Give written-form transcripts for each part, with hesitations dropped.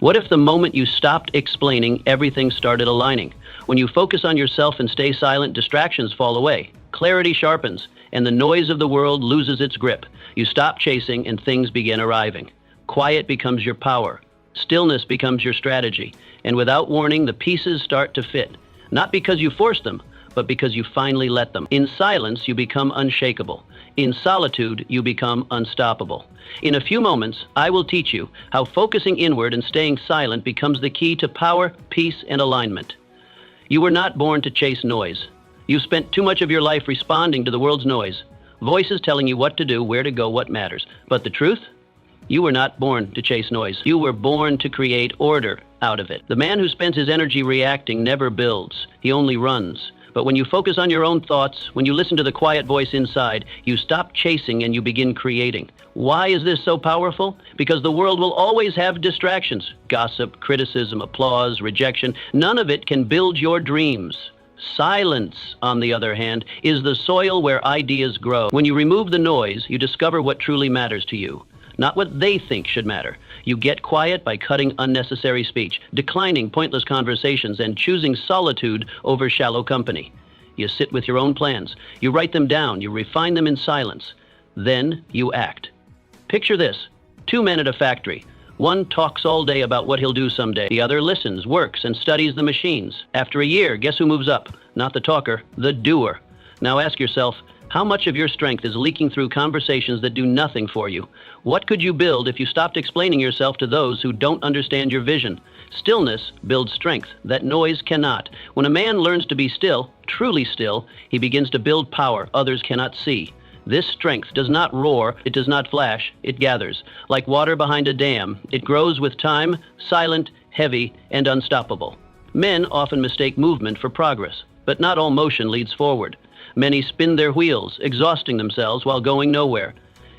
What if the moment you stopped explaining, everything started aligning? When you focus on yourself and stay silent, distractions fall away. Clarity sharpens, and the noise of the world loses its grip. You stop chasing, and things begin arriving. Quiet becomes your power. Stillness becomes your strategy. And without warning, the pieces start to fit. Not because you forced them, but because you finally let them. In silence, you become unshakable. In solitude, you become unstoppable. In a few moments, I will teach you how focusing inward and staying silent becomes the key to power, peace, and alignment. You were not born to chase noise. You spent too much of your life responding to the world's noise. Voices telling you what to do, where to go, what matters. But the truth? You were not born to chase noise. You were born to create order out of it. The man who spends his energy reacting never builds. He only runs. But when you focus on your own thoughts, when you listen to the quiet voice inside, you stop chasing and you begin creating. Why is this so powerful? Because the world will always have distractions. Gossip, criticism, applause, rejection. None of it can build your dreams. Silence, on the other hand, is the soil where ideas grow. When you remove the noise, you discover what truly matters to you. Not what they think should matter. You get quiet by cutting unnecessary speech, declining pointless conversations, and choosing solitude over shallow company. You sit with your own plans. You write them down. You refine them in silence. Then you act. Picture this. Two men at a factory. One talks all day about what he'll do someday. The other listens, works, and studies the machines. After a year, guess who moves up? Not the talker, the doer. Now ask yourself, how much of your strength is leaking through conversations that do nothing for you? What could you build if you stopped explaining yourself to those who don't understand your vision? Stillness builds strength that noise cannot. When a man learns to be still, truly still, he begins to build power others cannot see. This strength does not roar, it does not flash, it gathers. Like water behind a dam, it grows with time, silent, heavy, and unstoppable. Men often mistake movement for progress, but not all motion leads forward. Many spin their wheels, exhausting themselves while going nowhere.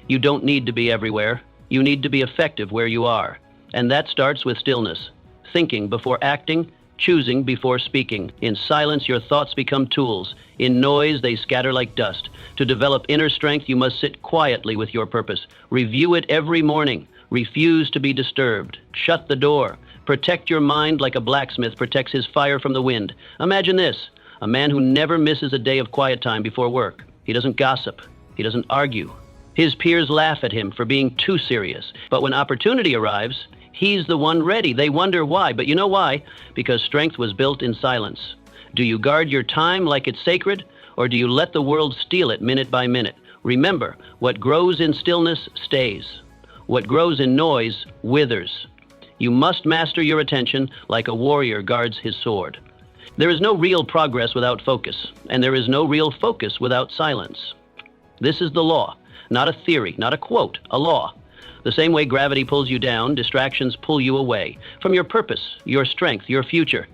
You don't need to be everywhere. You need to be effective where you are. And that starts with stillness. Thinking before acting, choosing before speaking. In silence, your thoughts become tools. In noise, they scatter like dust. To develop inner strength, you must sit quietly with your purpose. Review it every morning. Refuse to be disturbed. Shut the door. Protect your mind like a blacksmith protects his fire from the wind. Imagine this. A man who never misses a day of quiet time before work. He doesn't gossip. He doesn't argue. His peers laugh at him for being too serious. But when opportunity arrives, he's the one ready. They wonder why. But you know why? Because strength was built in silence. Do you guard your time like it's sacred, or do you let the world steal it minute by minute? Remember, what grows in stillness stays. What grows in noise withers. You must master your attention like a warrior guards his sword. There is no real progress without focus, and there is no real focus without silence. This is the law, not a theory, not a quote, a law. The same way gravity pulls you down, distractions pull you away from your purpose, your strength, your future.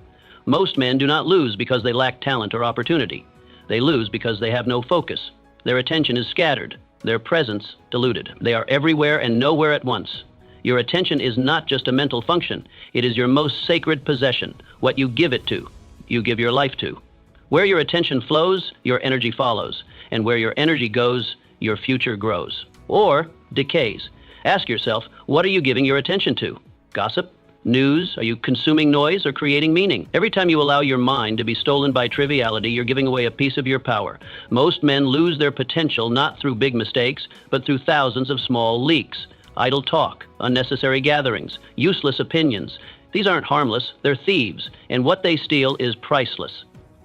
Most men do not lose because they lack talent or opportunity. They lose because they have no focus. Their attention is scattered, their presence diluted. They are everywhere and nowhere at once. Your attention is not just a mental function. It is your most sacred possession, what you give it to. You give your life to. Where your attention flows, your energy follows. And where your energy goes, your future grows. Or decays. Ask yourself, what are you giving your attention to? Gossip? News? Are you consuming noise or creating meaning? Every time you allow your mind to be stolen by triviality, you're giving away a piece of your power. Most men lose their potential not through big mistakes, but through thousands of small leaks. Idle talk, unnecessary gatherings, useless opinions. These aren't harmless, they're thieves, and what they steal is priceless.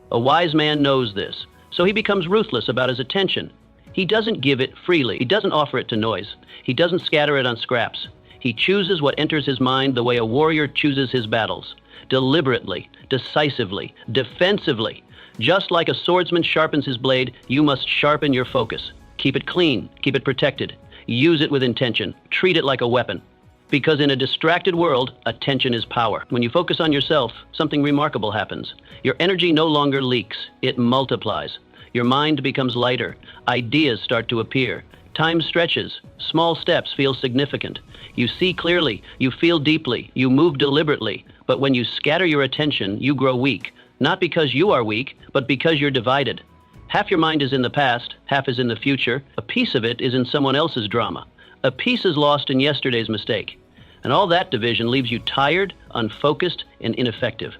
A wise man knows this, so he becomes ruthless about his attention. He doesn't give it freely. He doesn't offer it to noise. He doesn't scatter it on scraps. He chooses what enters his mind the way a warrior chooses his battles. Deliberately, decisively, defensively. Just like a swordsman sharpens his blade, you must sharpen your focus. Keep it clean, keep it protected. Use it with intention. Treat it like a weapon. Because in a distracted world, attention is power. When you focus on yourself, something remarkable happens. Your energy no longer leaks, it multiplies. Your mind becomes lighter. Ideas start to appear. Time stretches. Small steps feel significant. You see clearly, you feel deeply, you move deliberately. But when you scatter your attention, you grow weak. Not because you are weak, but because you're divided. Half your mind is in the past, half is in the future. A piece of it is in someone else's drama. A piece is lost in yesterday's mistake. And all that division leaves you tired, unfocused, and ineffective.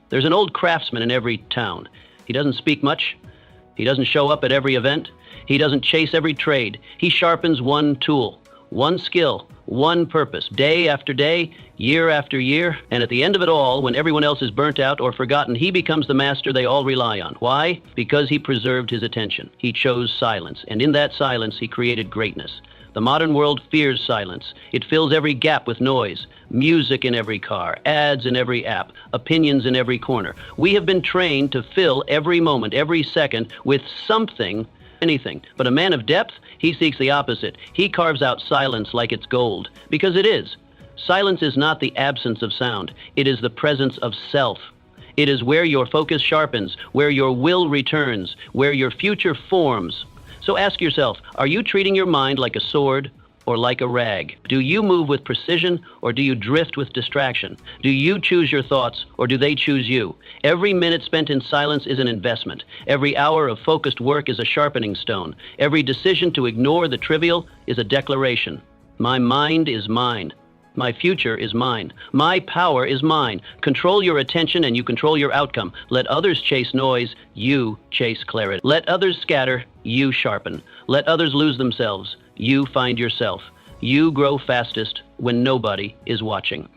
There's an old craftsman in every town. He doesn't speak much. He doesn't show up at every event. He doesn't chase every trade. He sharpens one tool, one skill, one purpose, day after day, year after year. And at the end of it all, when everyone else is burnt out or forgotten, he becomes the master they all rely on. Why? Because he preserved his attention. He chose silence. And in that silence, he created greatness. The modern world fears silence. It fills every gap with noise, music in every car, ads in every app, opinions in every corner. We have been trained to fill every moment, every second with something, anything. But a man of depth, he seeks the opposite. He carves out silence like it's gold, because it is. Silence is not the absence of sound. It is the presence of self. It is where your focus sharpens, where your will returns, where your future forms. So ask yourself, are you treating your mind like a sword or like a rag? Do you move with precision or do you drift with distraction? Do you choose your thoughts or do they choose you? Every minute spent in silence is an investment. Every hour of focused work is a sharpening stone. Every decision to ignore the trivial is a declaration. My mind is mine. My future is mine. My power is mine. Control your attention and you control your outcome. Let others chase noise, you chase clarity. Let others scatter, you sharpen. Let others lose themselves, you find yourself. You grow fastest when nobody is watching.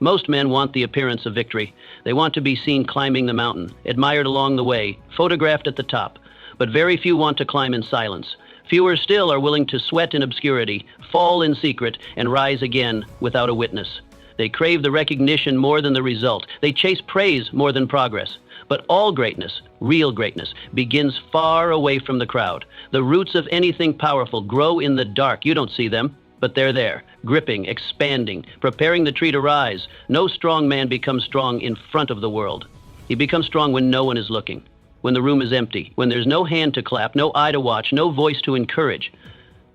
Most men want the appearance of victory. They want to be seen climbing the mountain, admired along the way, photographed at the top. But very few want to climb in silence. Fewer still are willing to sweat in obscurity, fall in secret, and rise again without a witness. They crave the recognition more than the result. They chase praise more than progress. But all greatness, real greatness, begins far away from the crowd. The roots of anything powerful grow in the dark. You don't see them, but they're there, gripping, expanding, preparing the tree to rise. No strong man becomes strong in front of the world. He becomes strong when no one is looking. When the room is empty, when there's no hand to clap, no eye to watch, no voice to encourage.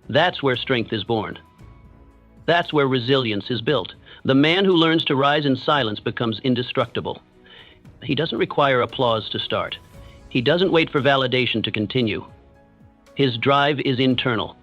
That's where strength is born. That's where resilience is built. The man who learns to rise in silence becomes indestructible. He doesn't require applause to start. He doesn't wait for validation to continue. His drive is internal.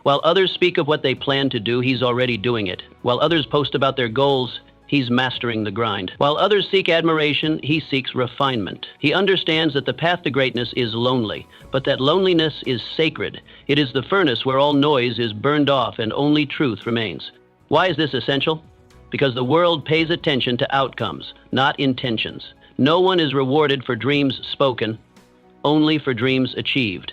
While others speak of what they plan to do, he's already doing it. While others post about their goals, he's mastering the grind. While others seek admiration, he seeks refinement. He understands that the path to greatness is lonely, but that loneliness is sacred. It is the furnace where all noise is burned off and only truth remains. Why is this essential? Because the world pays attention to outcomes, not intentions. No one is rewarded for dreams spoken, only for dreams achieved.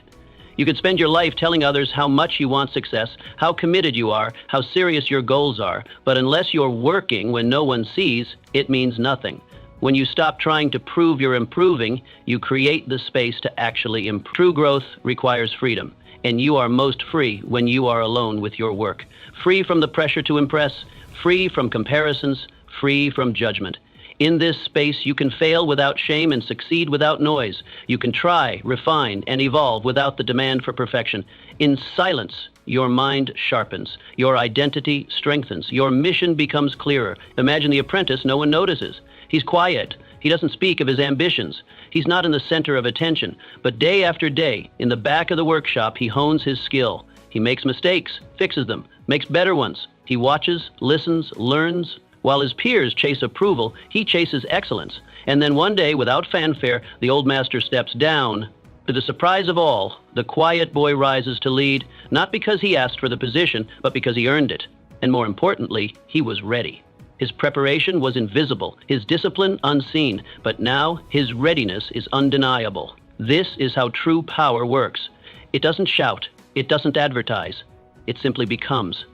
You could spend your life telling others how much you want success, how committed you are, how serious your goals are, but unless you're working when no one sees, it means nothing. When you stop trying to prove you're improving, you create the space to actually improve. True growth requires freedom, and you are most free when you are alone with your work. Free from the pressure to impress, free from comparisons, free from judgment. In this space, you can fail without shame and succeed without noise. You can try, refine, and evolve without the demand for perfection. In silence, your mind sharpens. Your identity strengthens. Your mission becomes clearer. Imagine the apprentice no one notices. He's quiet. He doesn't speak of his ambitions. He's not in the center of attention. But day after day, in the back of the workshop, he hones his skill. He makes mistakes, fixes them, makes better ones. He watches, listens, learns. While his peers chase approval, he chases excellence. And then one day, without fanfare, the old master steps down. To the surprise of all, the quiet boy rises to lead, not because he asked for the position, but because he earned it. And more importantly, he was ready. His preparation was invisible, his discipline unseen, but now his readiness is undeniable. This is how true power works. It doesn't shout, it doesn't advertise, it simply becomes.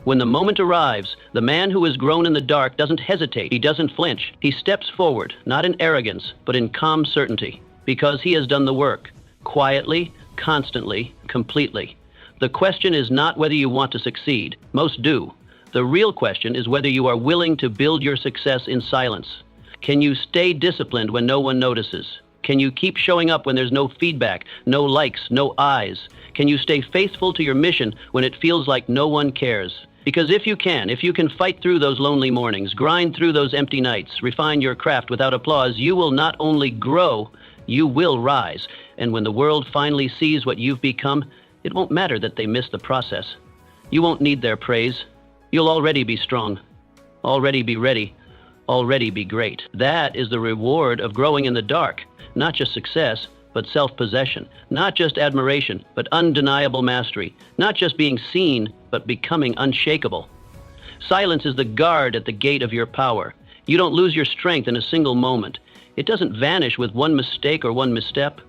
When the moment arrives, the man who has grown in the dark doesn't hesitate. He doesn't flinch. He steps forward, not in arrogance, but in calm certainty, because he has done the work, quietly, constantly, completely. The question is not whether you want to succeed. Most do. The real question is whether you are willing to build your success in silence. Can you stay disciplined when no one notices? Can you keep showing up when there's no feedback, no likes, no eyes? Can you stay faithful to your mission when it feels like no one cares? Because if you can fight through those lonely mornings, grind through those empty nights, refine your craft without applause, you will not only grow, you will rise. And when the world finally sees what you've become, it won't matter that they missed the process. You won't need their praise. You'll already be strong. Already be ready. Already be great. That is the reward of growing in the dark. Not just success, but self-possession. Not just admiration, but undeniable mastery. Not just being seen, but becoming unshakable. Silence is the guard at the gate of your power. You don't lose your strength in a single moment. It doesn't vanish with one mistake or one misstep.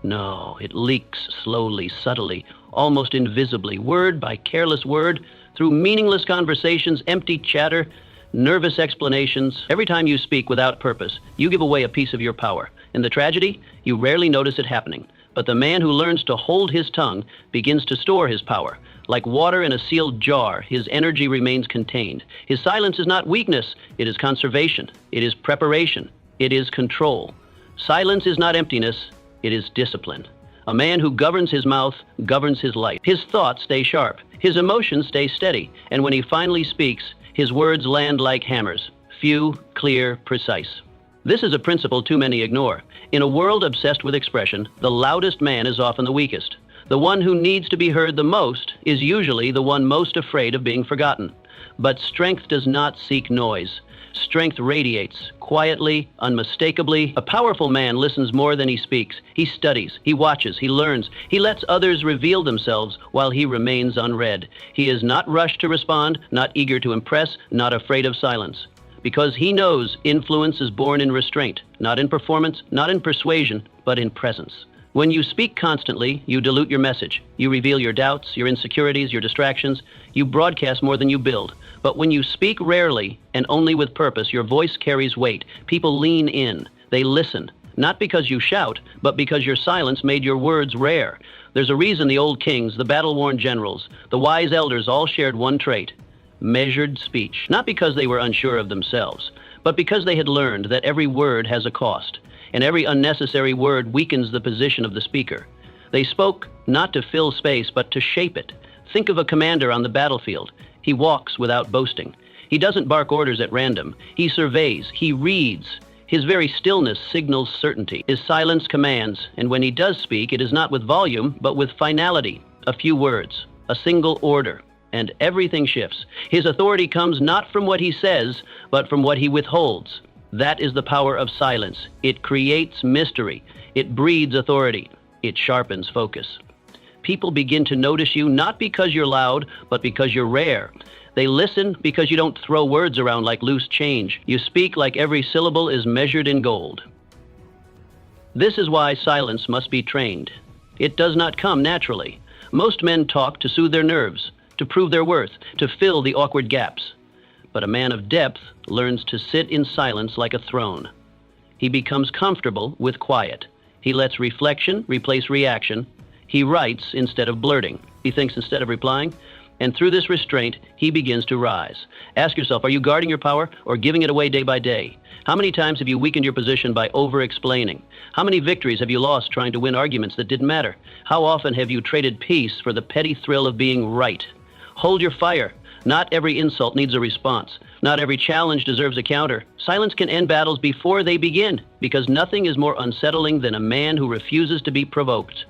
No, it leaks slowly, subtly, almost invisibly, word by careless word, through meaningless conversations, empty chatter, nervous explanations. Every time you speak without purpose, you give away a piece of your power. In the tragedy, you rarely notice it happening. But the man who learns to hold his tongue begins to store his power. Like water in a sealed jar, his energy remains contained. His silence is not weakness, it is conservation. It is preparation. It is control. Silence is not emptiness, it is discipline. A man who governs his mouth governs his life. His thoughts stay sharp. His emotions stay steady. And when he finally speaks, his words land like hammers. Few, clear, precise. This is a principle too many ignore. In a world obsessed with expression, the loudest man is often the weakest. The one who needs to be heard the most is usually the one most afraid of being forgotten. But strength does not seek noise. Strength radiates, quietly, unmistakably. A powerful man listens more than he speaks. He studies, he watches, he learns. He lets others reveal themselves while he remains unread. He is not rushed to respond, not eager to impress, not afraid of silence. Because he knows influence is born in restraint, not in performance, not in persuasion, but in presence. When you speak constantly, you dilute your message. You reveal your doubts, your insecurities, your distractions. You broadcast more than you build. But when you speak rarely and only with purpose, your voice carries weight. People lean in. They listen. Not because you shout, but because your silence made your words rare. There's a reason the old kings, the battle-worn generals, the wise elders all shared one trait: measured speech. Not because they were unsure of themselves, but because they had learned that every word has a cost. And every unnecessary word weakens the position of the speaker. They spoke not to fill space, but to shape it. Think of a commander on the battlefield. He walks without boasting. He doesn't bark orders at random. He surveys. He reads. His very stillness signals certainty. His silence commands, and when he does speak, it is not with volume, but with finality. A few words, a single order, and everything shifts. His authority comes not from what he says, but from what he withholds. That is the power of silence. It creates mystery. It breeds authority. It sharpens focus. People begin to notice you not because you're loud, but because you're rare. They listen because you don't throw words around like loose change. You speak like every syllable is measured in gold. This is why silence must be trained. It does not come naturally. Most men talk to soothe their nerves, to prove their worth, to fill the awkward gaps. But a man of depth learns to sit in silence like a throne. He becomes comfortable with quiet. He lets reflection replace reaction. He writes instead of blurting. He thinks instead of replying. And through this restraint, he begins to rise. Ask yourself, are you guarding your power or giving it away day by day? How many times have you weakened your position by over-explaining? How many victories have you lost trying to win arguments that didn't matter? How often have you traded peace for the petty thrill of being right? Hold your fire. Not every insult needs a response. Not every challenge deserves a counter. Silence can end battles before they begin, because nothing is more unsettling than a man who refuses to be provoked.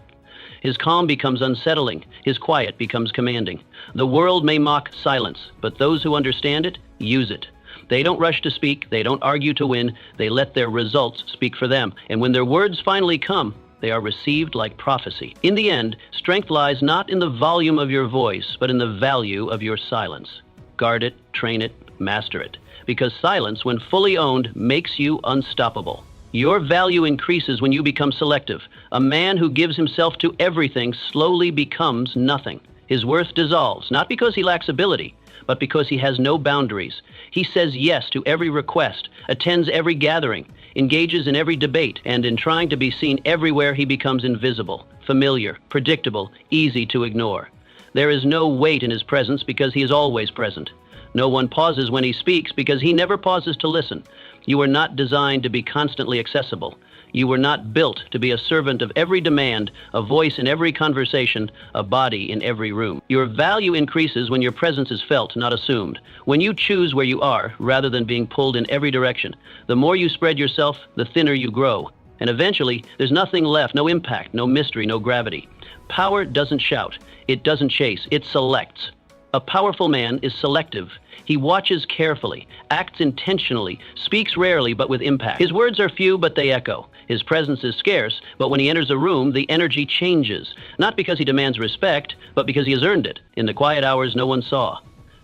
His calm becomes unsettling. His quiet becomes commanding. The world may mock silence, but those who understand it use it. They don't rush to speak. They don't argue to win. They let their results speak for them. And when their words finally come, they are received like prophecy. In the end, strength lies not in the volume of your voice, but in the value of your silence. Guard it, train it, master it. Because silence, when fully owned, makes you unstoppable. Your value increases when you become selective. A man who gives himself to everything slowly becomes nothing. His worth dissolves, not because he lacks ability, but because he has no boundaries. He says yes to every request, attends every gathering, engages in every debate, and in trying to be seen everywhere, he becomes invisible, familiar, predictable, easy to ignore. There is no weight in his presence because he is always present. No one pauses when he speaks because he never pauses to listen. You are not designed to be constantly accessible. You were not built to be a servant of every demand, a voice in every conversation, a body in every room. Your value increases when your presence is felt, not assumed. When you choose where you are, rather than being pulled in every direction. The more you spread yourself, the thinner you grow. And eventually, there's nothing left, no impact, no mystery, no gravity. Power doesn't shout. It doesn't chase. It selects. A powerful man is selective. He watches carefully, acts intentionally, speaks rarely but with impact. His words are few but they echo. His presence is scarce, but when he enters a room, the energy changes. Not because he demands respect, but because he has earned it in the quiet hours no one saw.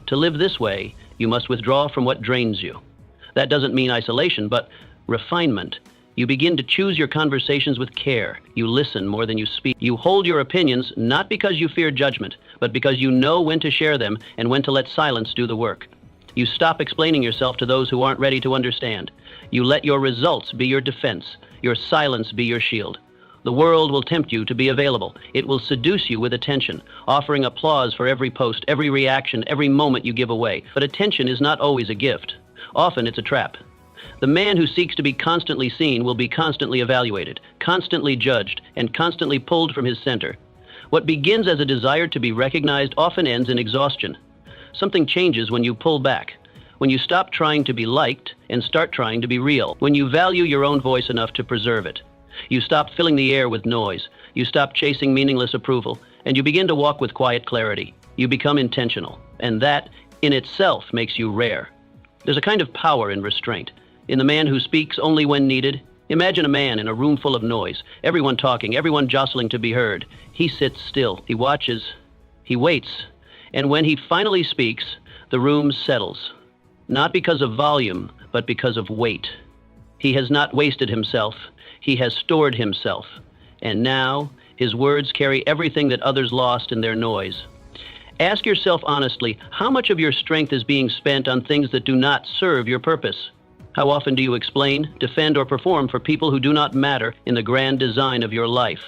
To live this way, you must withdraw from what drains you. That doesn't mean isolation, but refinement. You begin to choose your conversations with care. You listen more than you speak. You hold your opinions not because you fear judgment, but because you know when to share them and when to let silence do the work. You stop explaining yourself to those who aren't ready to understand. You let your results be your defense, your silence be your shield. The world will tempt you to be available. It will seduce you with attention, offering applause for every post, every reaction, every moment you give away. But attention is not always a gift. Often it's a trap. The man who seeks to be constantly seen will be constantly evaluated, constantly judged, and constantly pulled from his center. What begins as a desire to be recognized often ends in exhaustion. Something changes when you pull back, when you stop trying to be liked and start trying to be real, when you value your own voice enough to preserve it. You stop filling the air with noise, you stop chasing meaningless approval, and you begin to walk with quiet clarity. You become intentional, and that in itself makes you rare. There's a kind of power in restraint. In the man who speaks only when needed. Imagine a man in a room full of noise, everyone talking, everyone jostling to be heard. He sits still, he watches, he waits, and when he finally speaks, the room settles. Not because of volume, but because of weight. He has not wasted himself, he has stored himself, and now his words carry everything that others lost in their noise. Ask yourself honestly, how much of your strength is being spent on things that do not serve your purpose? How often do you explain, defend, or perform for people who do not matter in the grand design of your life?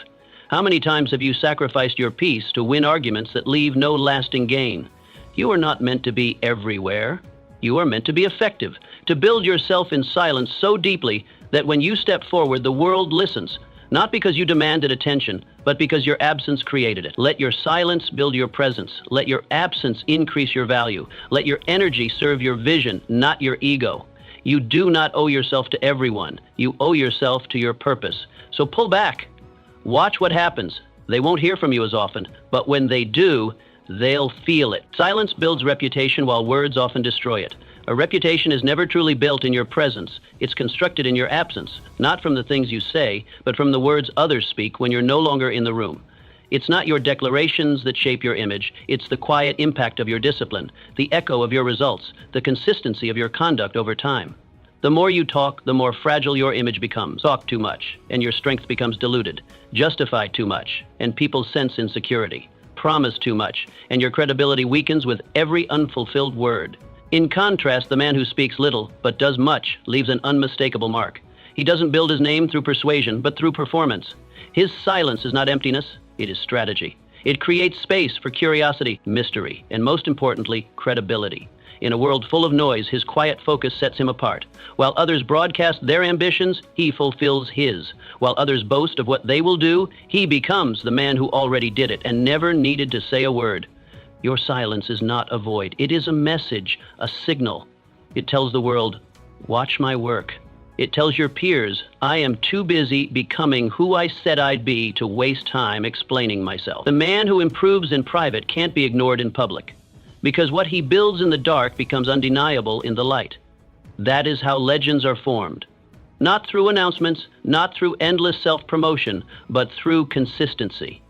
How many times have you sacrificed your peace to win arguments that leave no lasting gain? You are not meant to be everywhere. You are meant to be effective, to build yourself in silence so deeply that when you step forward, the world listens, not because you demanded attention, but because your absence created it. Let your silence build your presence. Let your absence increase your value. Let your energy serve your vision, not your ego. You do not owe yourself to everyone. You owe yourself to your purpose. So pull back. Watch what happens. They won't hear from you as often, but when they do, they'll feel it. Silence builds reputation while words often destroy it. A reputation is never truly built in your presence. It's constructed in your absence, not from the things you say, but from the words others speak when you're no longer in the room. It's not your declarations that shape your image. It's the quiet impact of your discipline, the echo of your results, the consistency of your conduct over time. The more you talk, the more fragile your image becomes. Talk too much, and your strength becomes diluted. Justify too much, and people sense insecurity. Promise too much, and your credibility weakens with every unfulfilled word. In contrast, the man who speaks little but does much leaves an unmistakable mark. He doesn't build his name through persuasion, but through performance. His silence is not emptiness. It is strategy. It creates space for curiosity, mystery, and most importantly, credibility. In a world full of noise, his quiet focus sets him apart. While others broadcast their ambitions, he fulfills his. While others boast of what they will do, he becomes the man who already did it and never needed to say a word. Your silence is not a void. It is a message, a signal. It tells the world, watch my work. It tells your peers, I am too busy becoming who I said I'd be to waste time explaining myself. The man who improves in private can't be ignored in public, because what he builds in the dark becomes undeniable in the light. That is how legends are formed. Not through announcements, not through endless self-promotion, but through consistency,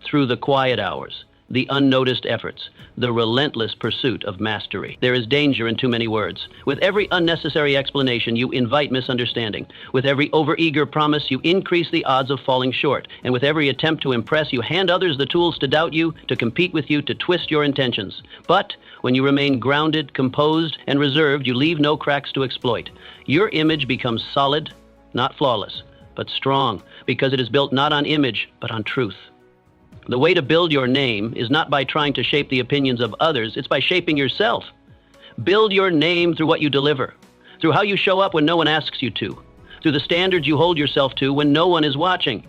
through the quiet hours, the unnoticed efforts, the relentless pursuit of mastery. There is danger in too many words. With every unnecessary explanation, you invite misunderstanding. With every overeager promise, you increase the odds of falling short. And with every attempt to impress, you hand others the tools to doubt you, to compete with you, to twist your intentions. But when you remain grounded, composed, and reserved, you leave no cracks to exploit. Your image becomes solid, not flawless, but strong, because it is built not on image, but on truth. The way to build your name is not by trying to shape the opinions of others, it's by shaping yourself. Build your name through what you deliver, through how you show up when no one asks you to, through the standards you hold yourself to when no one is watching.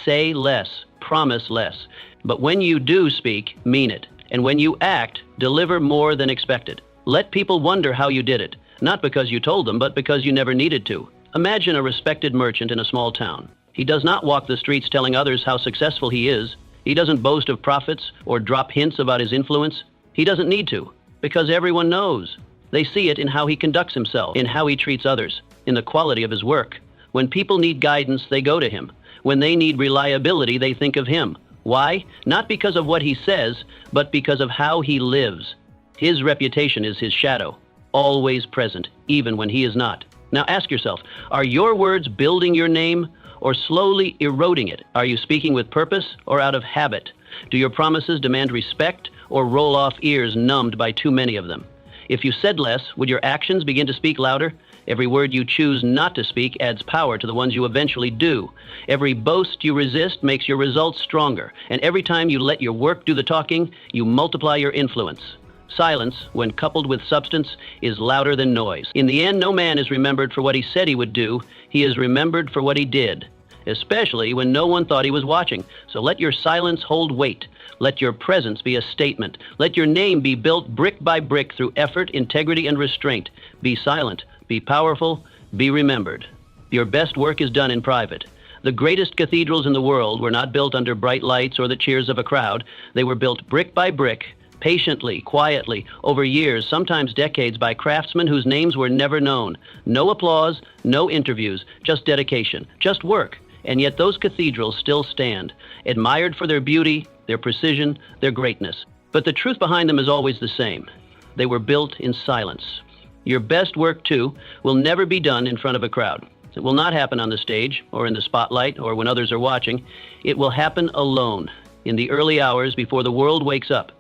Say less, promise less, but when you do speak, mean it. And when you act, deliver more than expected. Let people wonder how you did it, not because you told them, but because you never needed to. Imagine a respected merchant in a small town. He does not walk the streets telling others how successful he is. He doesn't boast of profits or drop hints about his influence. He doesn't need to, because everyone knows. They see it in how he conducts himself, in how he treats others, in the quality of his work. When people need guidance, they go to him. When they need reliability, they think of him. Why? Not because of what he says, but because of how he lives. His reputation is his shadow, always present, even when he is not. Now ask yourself, are your words building your name or slowly eroding it? Are you speaking with purpose or out of habit? Do your promises demand respect or roll off ears numbed by too many of them? If you said less, would your actions begin to speak louder? Every word you choose not to speak adds power to the ones you eventually do. Every boast you resist makes your results stronger. And every time you let your work do the talking, you multiply your influence. Silence, when coupled with substance, is louder than noise. In the end, no man is remembered for what he said he would do. He is remembered for what he did, especially when no one thought he was watching. So let your silence hold weight. Let your presence be a statement. Let your name be built brick by brick through effort, integrity, and restraint. Be silent. Be powerful. Be remembered. Your best work is done in private. The greatest cathedrals in the world were not built under bright lights or the cheers of a crowd. They were built brick by brick, patiently, quietly, over years, sometimes decades, by craftsmen whose names were never known. No applause, no interviews, just dedication, just work. And yet those cathedrals still stand, admired for their beauty, their precision, their greatness. But the truth behind them is always the same. They were built in silence. Your best work, too, will never be done in front of a crowd. It will not happen on the stage or in the spotlight or when others are watching. It will happen alone, in the early hours before the world wakes up,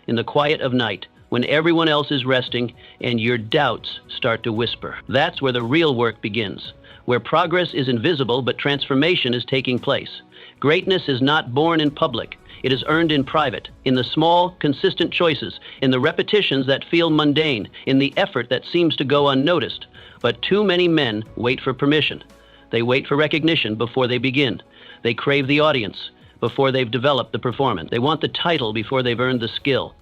in the quiet of night, when everyone else is resting and your doubts start to whisper. That's where the real work begins, where progress is invisible but transformation is taking place. Greatness is not born in public. It is earned in private, in the small, consistent choices, in the repetitions that feel mundane, in the effort that seems to go unnoticed. But too many men wait for permission. They wait for recognition before they begin. They crave the audience before they've developed the performance. They want the title before they've earned the skill.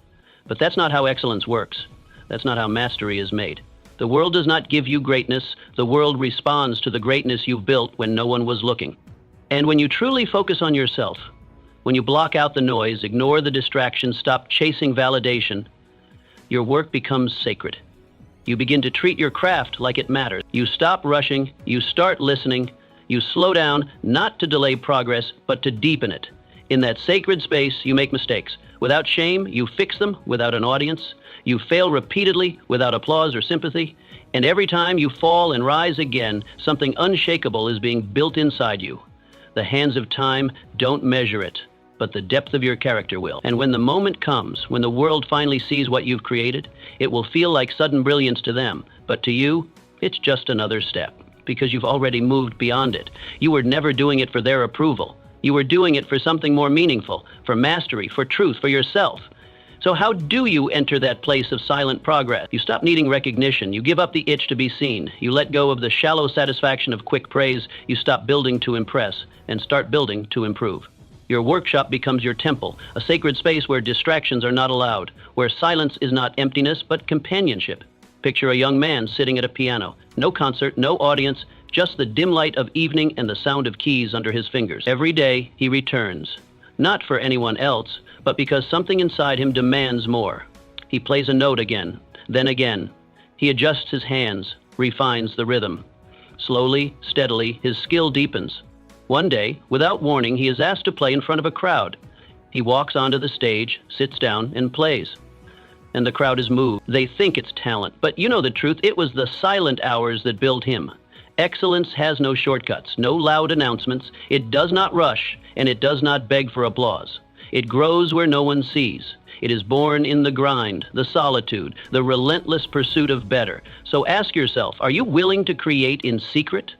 But that's not how excellence works. That's not how mastery is made. The world does not give you greatness. The world responds to the greatness you've built when no one was looking. And when you truly focus on yourself, when you block out the noise, ignore the distractions, stop chasing validation, your work becomes sacred. You begin to treat your craft like it matters. You stop rushing, you start listening, you slow down, not to delay progress, but to deepen it. In that sacred space, you make mistakes. Without shame, you fix them without an audience. You fail repeatedly without applause or sympathy. And every time you fall and rise again, something unshakable is being built inside you. The hands of time don't measure it, but the depth of your character will. And when the moment comes, when the world finally sees what you've created, it will feel like sudden brilliance to them. But to you, it's just another step, because you've already moved beyond it. You were never doing it for their approval. You were doing it for something more meaningful, for mastery, for truth, for yourself. So how do you enter that place of silent progress? You stop needing recognition. You give up the itch to be seen. You let go of the shallow satisfaction of quick praise. You stop building to impress and start building to improve. Your workshop becomes your temple, a sacred space where distractions are not allowed, where silence is not emptiness, but companionship. Picture a young man sitting at a piano. No concert, no audience, just the dim light of evening and the sound of keys under his fingers. Every day he returns, not for anyone else, but because something inside him demands more. He plays a note again, then again. He adjusts his hands, refines the rhythm. Slowly, steadily, his skill deepens. One day, without warning, he is asked to play in front of a crowd. He walks onto the stage, sits down, and plays. And the crowd is moved. They think it's talent, but you know the truth. It was the silent hours that built him. Excellence has no shortcuts, no loud announcements. It does not rush, and it does not beg for applause. It grows where no one sees. It is born in the grind, the solitude, the relentless pursuit of better. So ask yourself, are you willing to create in secret?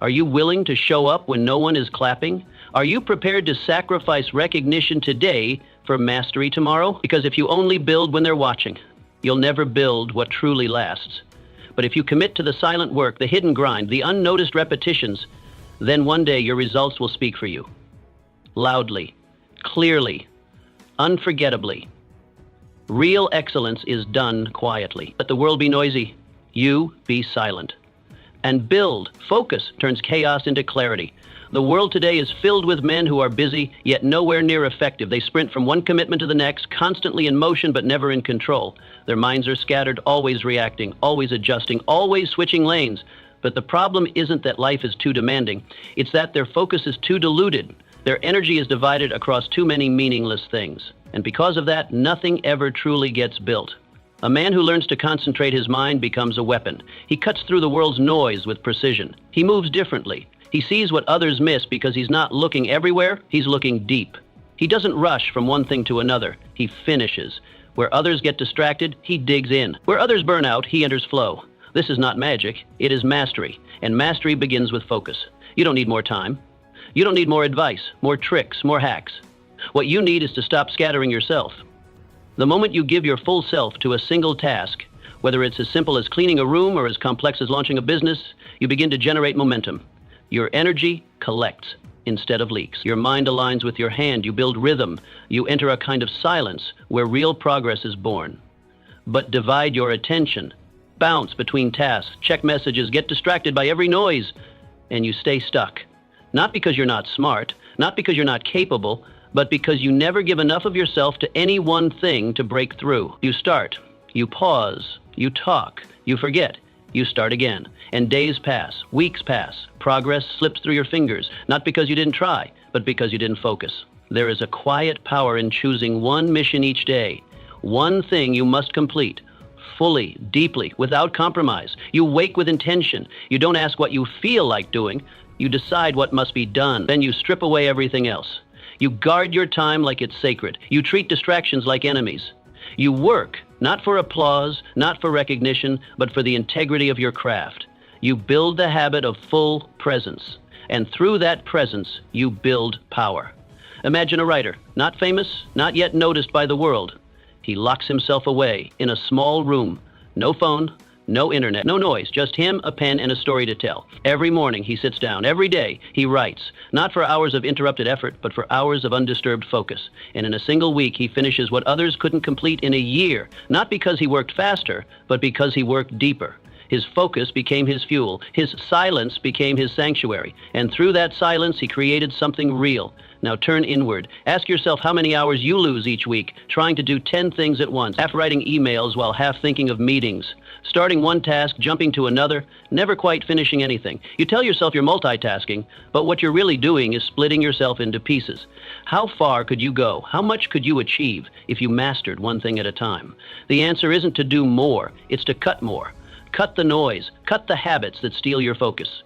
Are you willing to show up when no one is clapping? Are you prepared to sacrifice recognition today for mastery tomorrow? Because if you only build when they're watching, you'll never build what truly lasts. But if you commit to the silent work, the hidden grind, the unnoticed repetitions, then one day your results will speak for you. Loudly, clearly, unforgettably. Real excellence is done quietly. Let the world be noisy. You be silent. And build. Focus turns chaos into clarity. The world today is filled with men who are busy, yet nowhere near effective. They sprint from one commitment to the next, constantly in motion but never in control. Their minds are scattered, always reacting, always adjusting, always switching lanes. But the problem isn't that life is too demanding. It's that their focus is too diluted. Their energy is divided across too many meaningless things. And because of that, nothing ever truly gets built. A man who learns to concentrate his mind becomes a weapon. He cuts through the world's noise with precision. He moves differently. He sees what others miss because he's not looking everywhere, he's looking deep. He doesn't rush from one thing to another. He finishes. Where others get distracted, he digs in. Where others burn out, he enters flow. This is not magic, it is mastery. And mastery begins with focus. You don't need more time. You don't need more advice, more tricks, more hacks. What you need is to stop scattering yourself. The moment you give your full self to a single task, whether it's as simple as cleaning a room or as complex as launching a business, you begin to generate momentum. Your energy collects instead of leaks. Your mind aligns with your hand. You build rhythm. You enter a kind of silence where real progress is born. But divide your attention. Bounce between tasks. Check messages. Get distracted by every noise. And you stay stuck. Not because you're not smart, not because you're not capable, but because you never give enough of yourself to any one thing to break through. You start. You pause. You talk. You forget. You start again. And days pass, weeks pass. Progress slips through your fingers, not because you didn't try, but because you didn't focus. There is a quiet power in choosing one mission each day. One thing you must complete, fully, deeply, without compromise. You wake with intention. You don't ask what you feel like doing. You decide what must be done. Then you strip away everything else. You guard your time like it's sacred. You treat distractions like enemies. You work, not for applause, not for recognition, but for the integrity of your craft. You build the habit of full presence, and through that presence, you build power. Imagine a writer, not famous, not yet noticed by the world. He locks himself away in a small room, no phone, no internet, no noise, just him, a pen, and a story to tell. Every morning he sits down. Every day he writes, not for hours of interrupted effort, but for hours of undisturbed focus. And in a single week he finishes what others couldn't complete in a year, not because he worked faster, but because he worked deeper. His focus became his fuel. His silence became his sanctuary. And through that silence, he created something real. Now turn inward. Ask yourself how many hours you lose each week trying to do 10 things at once, half writing emails while half thinking of meetings, starting one task, jumping to another, never quite finishing anything. You tell yourself you're multitasking, but what you're really doing is splitting yourself into pieces. How far could you go? How much could you achieve if you mastered one thing at a time? The answer isn't to do more, it's to cut more. Cut the noise. Cut the habits that steal your focus.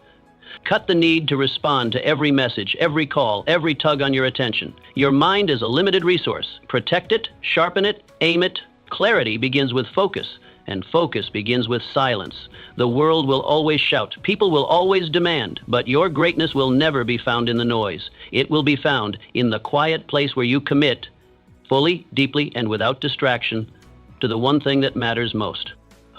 Cut the need to respond to every message, every call, every tug on your attention. Your mind is a limited resource. Protect it, sharpen it, aim it. Clarity begins with focus, and focus begins with silence. The world will always shout. People will always demand, but your greatness will never be found in the noise. It will be found in the quiet place where you commit, fully, deeply, and without distraction, to the one thing that matters most.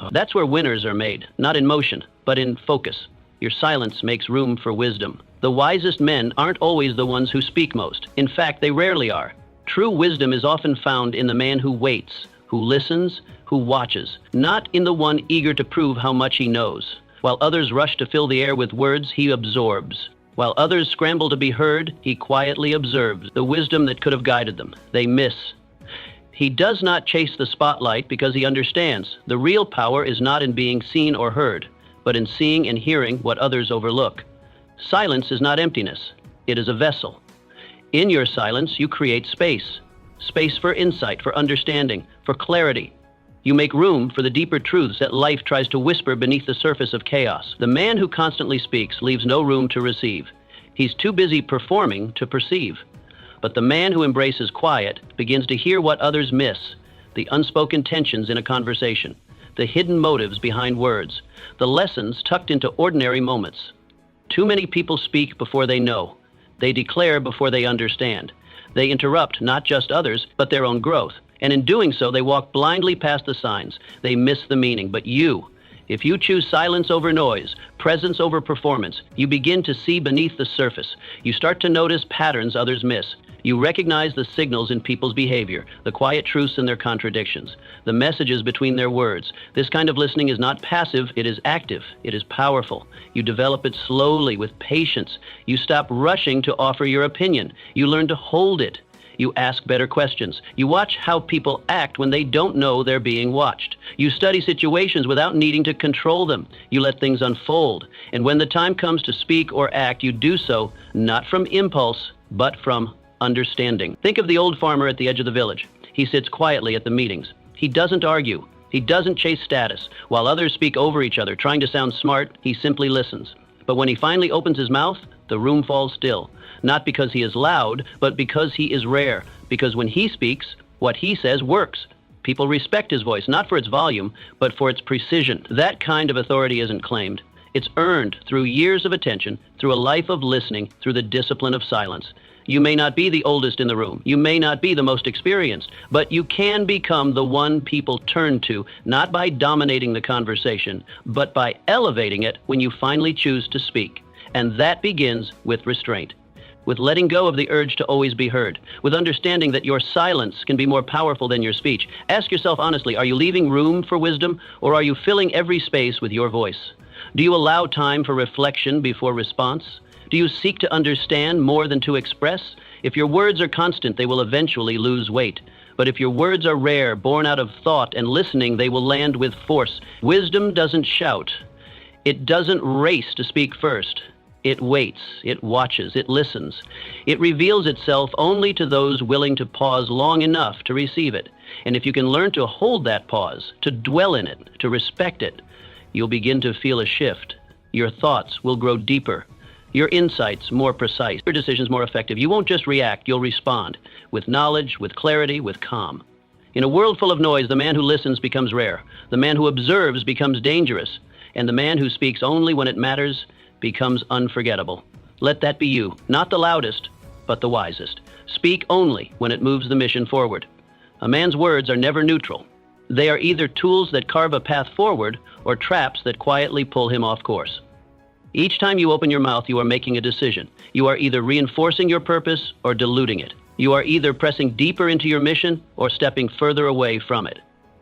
That's where winners are made, not in motion, but in focus. Your silence makes room for wisdom. The wisest men aren't always the ones who speak most. In fact, they rarely are. True wisdom is often found in the man who waits, who listens, who watches, not in the one eager to prove how much he knows. While others rush to fill the air with words, he absorbs. While others scramble to be heard, he quietly observes the wisdom that could have guided them. They miss. He does not chase the spotlight because he understands the real power is not in being seen or heard, but in seeing and hearing what others overlook. Silence is not emptiness. It is a vessel. In your silence, you create space. Space for insight, for understanding, for clarity. You make room for the deeper truths that life tries to whisper beneath the surface of chaos. The man who constantly speaks leaves no room to receive. He's too busy performing to perceive. But the man who embraces quiet begins to hear what others miss, the unspoken tensions in a conversation, the hidden motives behind words, the lessons tucked into ordinary moments. Too many people speak before they know. They declare before they understand. They interrupt not just others, but their own growth. And in doing so, they walk blindly past the signs. They miss the meaning. But you If you choose silence over noise, presence over performance, you begin to see beneath the surface. You start to notice patterns others miss. You recognize the signals in people's behavior, the quiet truths in their contradictions, the messages between their words. This kind of listening is not passive, it is active, it is powerful. You develop it slowly with patience. You stop rushing to offer your opinion. You learn to hold it. You ask better questions. You watch how people act when they don't know they're being watched. You study situations without needing to control them. You let things unfold. And when the time comes to speak or act, you do so not from impulse, but from understanding. Think of the old farmer at the edge of the village. He sits quietly at the meetings. He doesn't argue. He doesn't chase status. While others speak over each other, trying to sound smart, he simply listens. But when he finally opens his mouth, the room falls still. Not because he is loud, but because he is rare. Because when he speaks, what he says works. People respect his voice, not for its volume, but for its precision. That kind of authority isn't claimed. It's earned through years of attention, through a life of listening, through the discipline of silence. You may not be the oldest in the room. You may not be the most experienced, but you can become the one people turn to, not by dominating the conversation, but by elevating it when you finally choose to speak. And that begins with restraint, with letting go of the urge to always be heard, with understanding that your silence can be more powerful than your speech. Ask yourself honestly, are you leaving room for wisdom, or are you filling every space with your voice? Do you allow time for reflection before response? Do you seek to understand more than to express? If your words are constant, they will eventually lose weight. But if your words are rare, born out of thought and listening, they will land with force. Wisdom doesn't shout. It doesn't race to speak first. It waits, it watches, it listens. It reveals itself only to those willing to pause long enough to receive it. And if you can learn to hold that pause, to dwell in it, to respect it, you'll begin to feel a shift. Your thoughts will grow deeper. Your insights more precise, your decisions more effective. You won't just react, you'll respond with knowledge, with clarity, with calm. In a world full of noise, the man who listens becomes rare. The man who observes becomes dangerous. And the man who speaks only when it matters becomes unforgettable. Let that be you, not the loudest, but the wisest. Speak only when it moves the mission forward. A man's words are never neutral. They are either tools that carve a path forward or traps that quietly pull him off course. Each time you open your mouth, you are making a decision. You are either reinforcing your purpose or diluting it. You are either pressing deeper into your mission or stepping further away from it.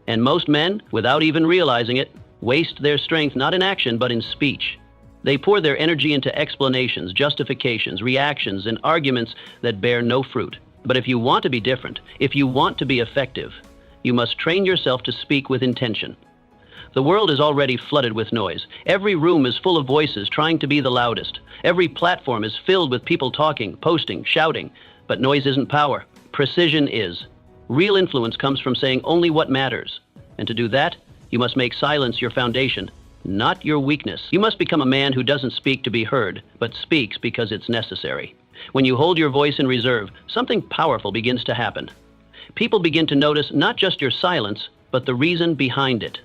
And most men, without even realizing it, waste their strength not in action but in speech. They pour their energy into explanations, justifications, reactions, and arguments that bear no fruit. But if you want to be different, if you want to be effective, you must train yourself to speak with intention. The world is already flooded with noise. Every room is full of voices trying to be the loudest. Every platform is filled with people talking, posting, shouting. But noise isn't power. Precision is. Real influence comes from saying only what matters. And to do that, you must make silence your foundation, not your weakness. You must become a man who doesn't speak to be heard, but speaks because it's necessary. When you hold your voice in reserve, something powerful begins to happen. People begin to notice not just your silence, but the reason behind it.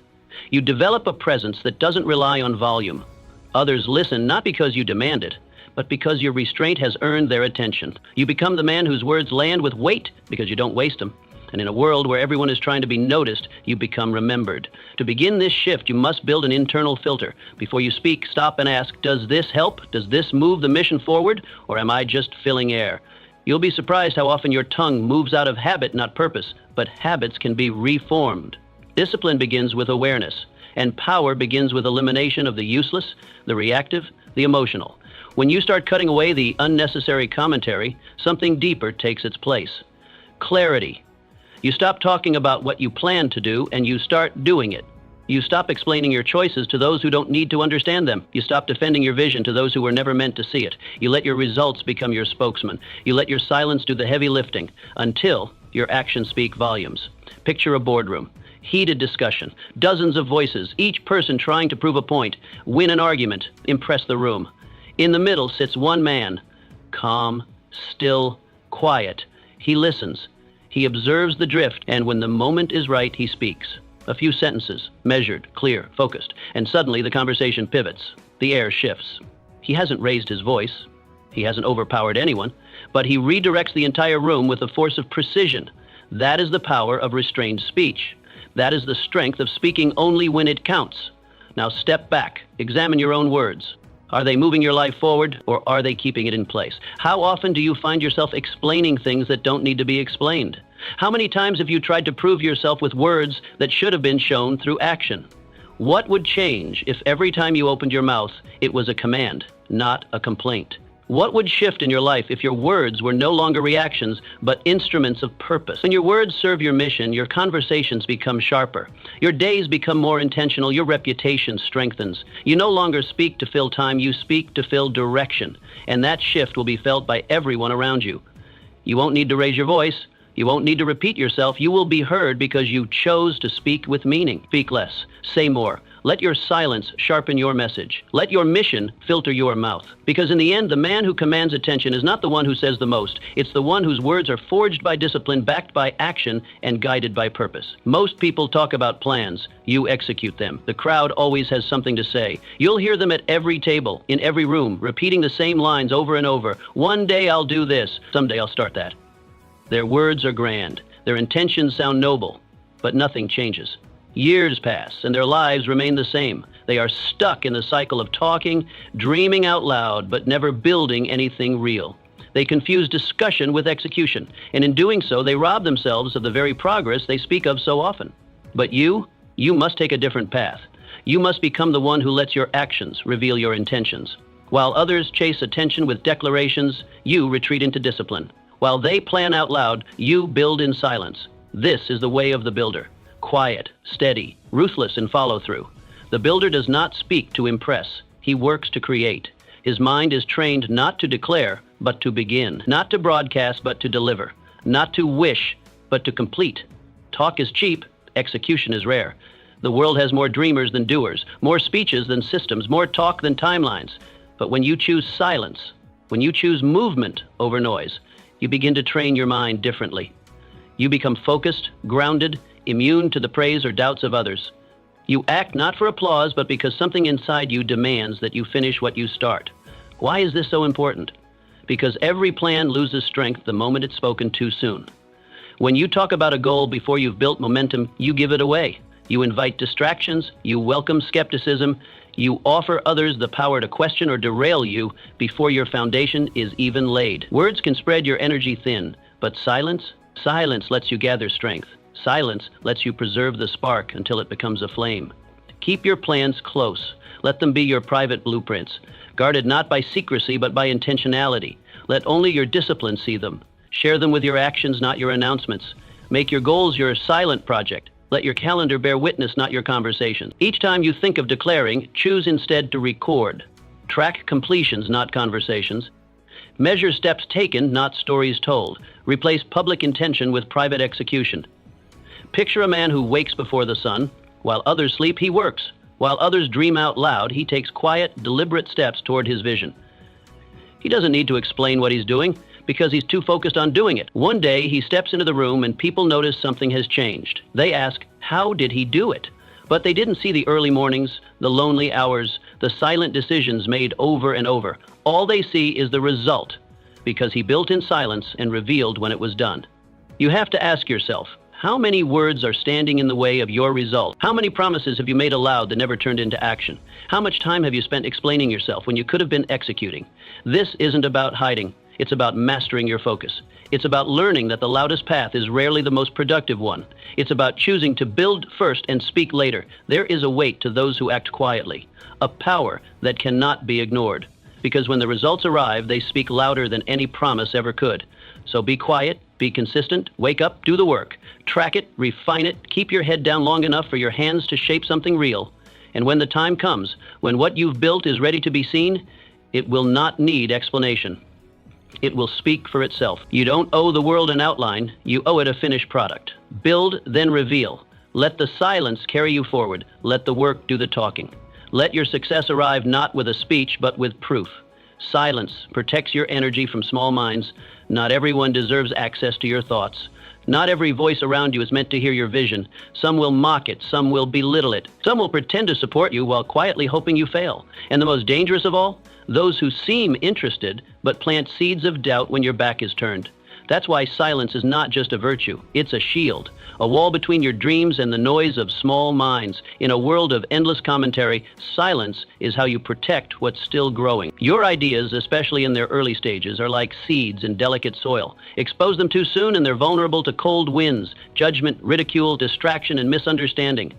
You develop a presence that doesn't rely on volume. Others listen not because you demand it, but because your restraint has earned their attention. You become the man whose words land with weight because you don't waste them. And in a world where everyone is trying to be noticed, you become remembered. To begin this shift, you must build an internal filter. Before you speak, stop and ask, does this help? Does this move the mission forward? Or am I just filling air? You'll be surprised how often your tongue moves out of habit, not purpose, but habits can be reformed. Discipline begins with awareness, and power begins with elimination of the useless, the reactive, the emotional. When you start cutting away the unnecessary commentary, something deeper takes its place. Clarity. You stop talking about what you plan to do, and you start doing it. You stop explaining your choices to those who don't need to understand them. You stop defending your vision to those who were never meant to see it. You let your results become your spokesman. You let your silence do the heavy lifting until your actions speak volumes. Picture a boardroom. Heated discussion. Dozens of voices, each person trying to prove a point, win an argument, impress the room. In the middle sits one man, calm, still, quiet. He listens. He observes the drift, and when the moment is right, he speaks. A few sentences, measured, clear, focused, and suddenly the conversation pivots. The air shifts. He hasn't raised his voice. He hasn't overpowered anyone, but he redirects the entire room with a force of precision. That is the power of restrained speech. That is the strength of speaking only when it counts. Now step back, examine your own words. Are they moving your life forward, or are they keeping it in place? How often do you find yourself explaining things that don't need to be explained? How many times have you tried to prove yourself with words that should have been shown through action? What would change if every time you opened your mouth, it was a command, not a complaint? What would shift in your life if your words were no longer reactions, but instruments of purpose? When your words serve your mission, your conversations become sharper. Your days become more intentional. Your reputation strengthens. You no longer speak to fill time. You speak to fill direction. And that shift will be felt by everyone around you. You won't need to raise your voice. You won't need to repeat yourself. You will be heard because you chose to speak with meaning. Speak less. Say more. Let your silence sharpen your message. Let your mission filter your mouth. Because in the end, the man who commands attention is not the one who says the most. It's the one whose words are forged by discipline, backed by action, and guided by purpose. Most people talk about plans. You execute them. The crowd always has something to say. You'll hear them at every table, in every room, repeating the same lines over and over. One day I'll do this. Someday I'll start that. Their words are grand. Their intentions sound noble, but nothing changes. Years pass, and their lives remain the same. They are stuck in the cycle of talking, dreaming out loud, but never building anything real. They confuse discussion with execution, and in doing so, they rob themselves of the very progress they speak of so often. But you must take a different path. You must become the one who lets your actions reveal your intentions. While others chase attention with declarations, you retreat into discipline. While they plan out loud, you build in silence. This is the way of the builder. Quiet, steady, ruthless in follow-through. The builder does not speak to impress. He works to create. His mind is trained not to declare, but to begin. Not to broadcast, but to deliver. Not to wish, but to complete. Talk is cheap. Execution is rare. The world has more dreamers than doers, more speeches than systems, more talk than timelines. But when you choose silence, when you choose movement over noise, you begin to train your mind differently. You become focused, grounded, immune to the praise or doubts of others. You act not for applause, but because something inside you demands that you finish what you start. Why is this so important? Because every plan loses strength the moment it's spoken too soon. When you talk about a goal before you've built momentum, you give it away. You invite distractions, you welcome skepticism, you offer others the power to question or derail you before your foundation is even laid. Words can spread your energy thin, but silence lets you gather strength. Silence lets you preserve the spark until it becomes a flame. Keep your plans close. Let them be your private blueprints, guarded not by secrecy but by intentionality. Let only your discipline see them. Share them with your actions, not your announcements. Make your goals your silent project. Let your calendar bear witness, not your conversations. Each time you think of declaring, choose instead to record. Track completions, not conversations. Measure steps taken, not stories told. Replace public intention with private execution. Picture a man who wakes before the sun. While others sleep, he works. While others dream out loud, he takes quiet, deliberate steps toward his vision. He doesn't need to explain what he's doing because he's too focused on doing it. One day, he steps into the room and people notice something has changed. They ask, how did he do it? But they didn't see the early mornings, the lonely hours, the silent decisions made over and over. All they see is the result because he built in silence and revealed when it was done. You have to ask yourself, how many words are standing in the way of your result? How many promises have you made aloud that never turned into action? How much time have you spent explaining yourself when you could have been executing? This isn't about hiding. It's about mastering your focus. It's about learning that the loudest path is rarely the most productive one. It's about choosing to build first and speak later. There is a weight to those who act quietly, a power that cannot be ignored. Because when the results arrive, they speak louder than any promise ever could. So be quiet, be consistent, wake up, do the work. Track it, refine it, keep your head down long enough for your hands to shape something real. And when the time comes, when what you've built is ready to be seen, it will not need explanation. It will speak for itself. You don't owe the world an outline, you owe it a finished product. Build, then reveal. Let the silence carry you forward. Let the work do the talking. Let your success arrive not with a speech, but with proof. Silence protects your energy from small minds. Not everyone deserves access to your thoughts. Not every voice around you is meant to hear your vision. Some will mock it, some will belittle it. Some will pretend to support you while quietly hoping you fail. And the most dangerous of all, those who seem interested but plant seeds of doubt when your back is turned. That's why silence is not just a virtue, it's a shield, a wall between your dreams and the noise of small minds. In a world of endless commentary, silence is how you protect what's still growing. Your ideas, especially in their early stages, are like seeds in delicate soil. Expose them too soon and they're vulnerable to cold winds, judgment, ridicule, distraction, and misunderstanding.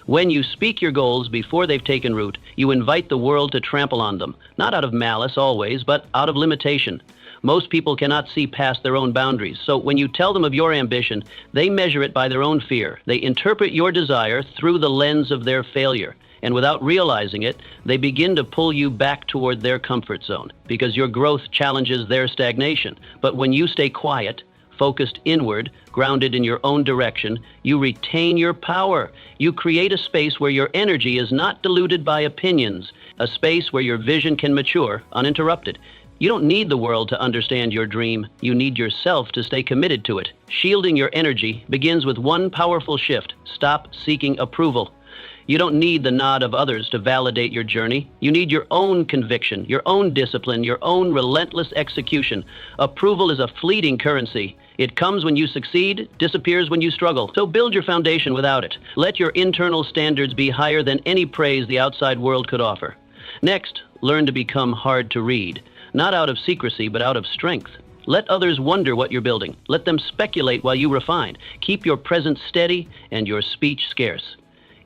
When you speak your goals before they've taken root, you invite the world to trample on them, not out of malice always, but out of limitation. Most people cannot see past their own boundaries, so when you tell them of your ambition, they measure it by their own fear. They interpret your desire through the lens of their failure, and without realizing it, they begin to pull you back toward their comfort zone, because your growth challenges their stagnation. But when you stay quiet, focused inward, grounded in your own direction, you retain your power. You create a space where your energy is not diluted by opinions, a space where your vision can mature uninterrupted. You don't need the world to understand your dream. You need yourself to stay committed to it. Shielding your energy begins with one powerful shift. Stop seeking approval. You don't need the nod of others to validate your journey. You need your own conviction, your own discipline, your own relentless execution. Approval is a fleeting currency. It comes when you succeed, disappears when you struggle. So build your foundation without it. Let your internal standards be higher than any praise the outside world could offer. Next, learn to become hard to read, not out of secrecy, but out of strength. Let others wonder what you're building. Let them speculate while you refine. Keep your presence steady and your speech scarce.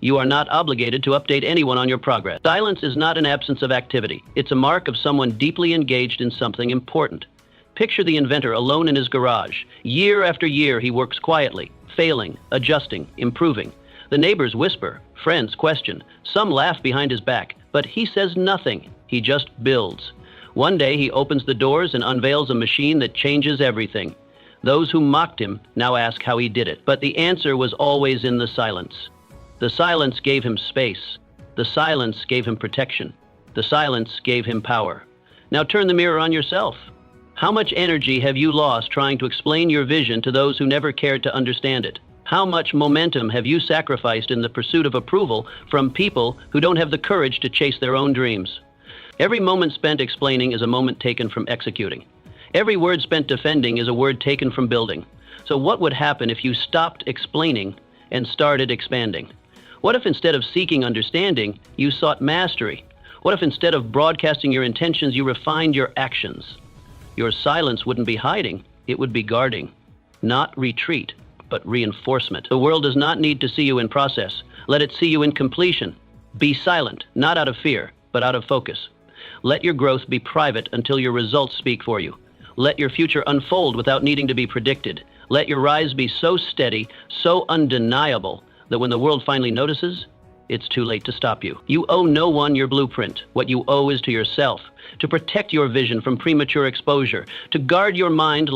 You are not obligated to update anyone on your progress. Silence is not an absence of activity. It's a mark of someone deeply engaged in something important. Picture the inventor alone in his garage. Year after year, he works quietly, failing, adjusting, improving. The neighbors whisper, friends question. Some laugh behind his back, but he says nothing. He just builds. One day, he opens the doors and unveils a machine that changes everything. Those who mocked him now ask how he did it, but the answer was always in the silence. The silence gave him space. The silence gave him protection. The silence gave him power. Now turn the mirror on yourself. How much energy have you lost trying to explain your vision to those who never cared to understand it? How much momentum have you sacrificed in the pursuit of approval from people who don't have the courage to chase their own dreams? Every moment spent explaining is a moment taken from executing. Every word spent defending is a word taken from building. So what would happen if you stopped explaining and started expanding? What if instead of seeking understanding, you sought mastery? What if instead of broadcasting your intentions, you refined your actions? Your silence wouldn't be hiding, it would be guarding. Not retreat, but reinforcement. The world does not need to see you in process. Let it see you in completion. Be silent, not out of fear, but out of focus. Let your growth be private until your results speak for you. Let your future unfold without needing to be predicted. Let your rise be so steady, so undeniable, that when the world finally notices, it's too late to stop you. You owe no one your blueprint. What you owe is to yourself, to protect your vision from premature exposure, to guard your mind